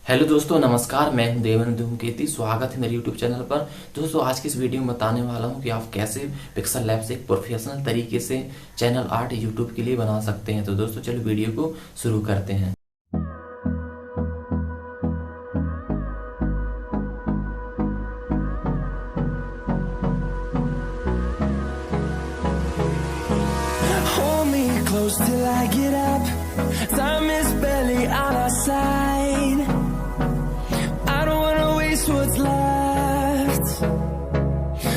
Hello दोस्तों, नमस्कार। मैं हूं देवेंद्र धूमकेती। स्वागत है मेरे YouTube चैनल पर। दोस्तों, आज की इस वीडियो में बताने वाला हूं कि आप कैसे पिक्सल लैब से एक प्रोफेशनल तरीके से चैनल आर्ट YouTube के लिए बना सकते हैं। तो दोस्तों, चलो वीडियो को शुरू करते हैं। Hold me close till I get up. Time is barely on our side. I don't wanna waste what's left.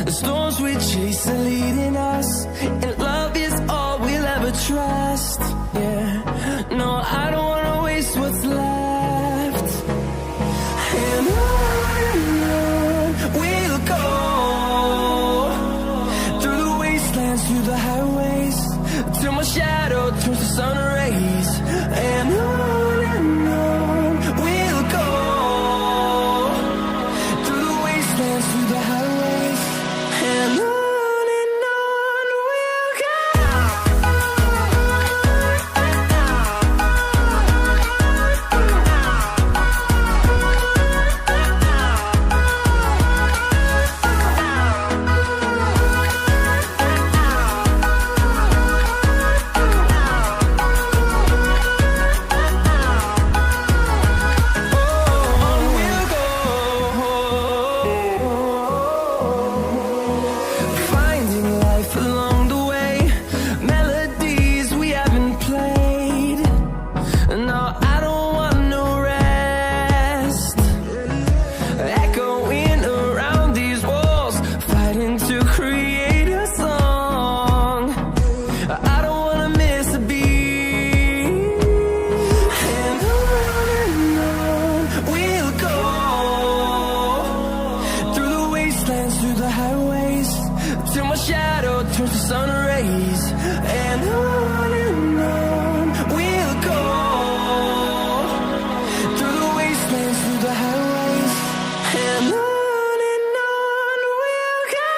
The storms we chase are leading us, and love is all we'll ever trust. Yeah, no, I don't wanna waste what's left. And on we'll go, through the wastelands, through the highways, till my shadow turns to sun rays. And on we'll go, through the wastelands, through the highways. And on we'll go. Finding life along the way, melodies we haven't played. No, I don't want no rest. Echoing around these walls, fighting to create a song. I don't wanna miss a beat. And on we'll go, through the wastelands, through the highways, till my shadow turns to sun rays. And on we'll go, through the wastelands, through the highways. And on we'll go.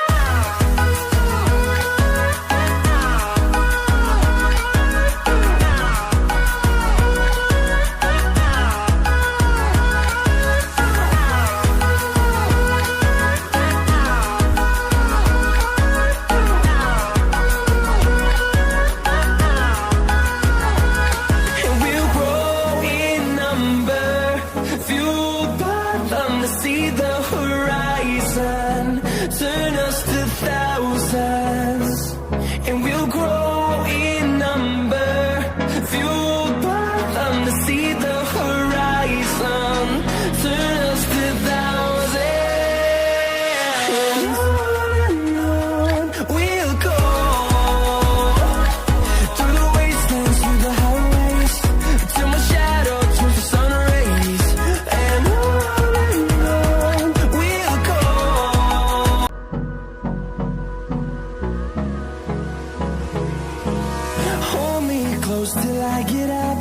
And we'll grow in number, fueled by them to see the horizon, turn us to thousands. And we'll grow in number, fueled by them to see the horizon, turn us to thousands. And on we'll go, through the wastelands, through the highways, till my shadow turns to sun rays. And on we'll go. Hold me close till I get up.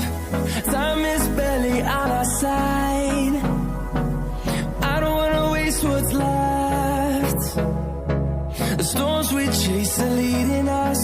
Time is barely on our side. I don't wanna waste what's left. The storms we chase are leading us,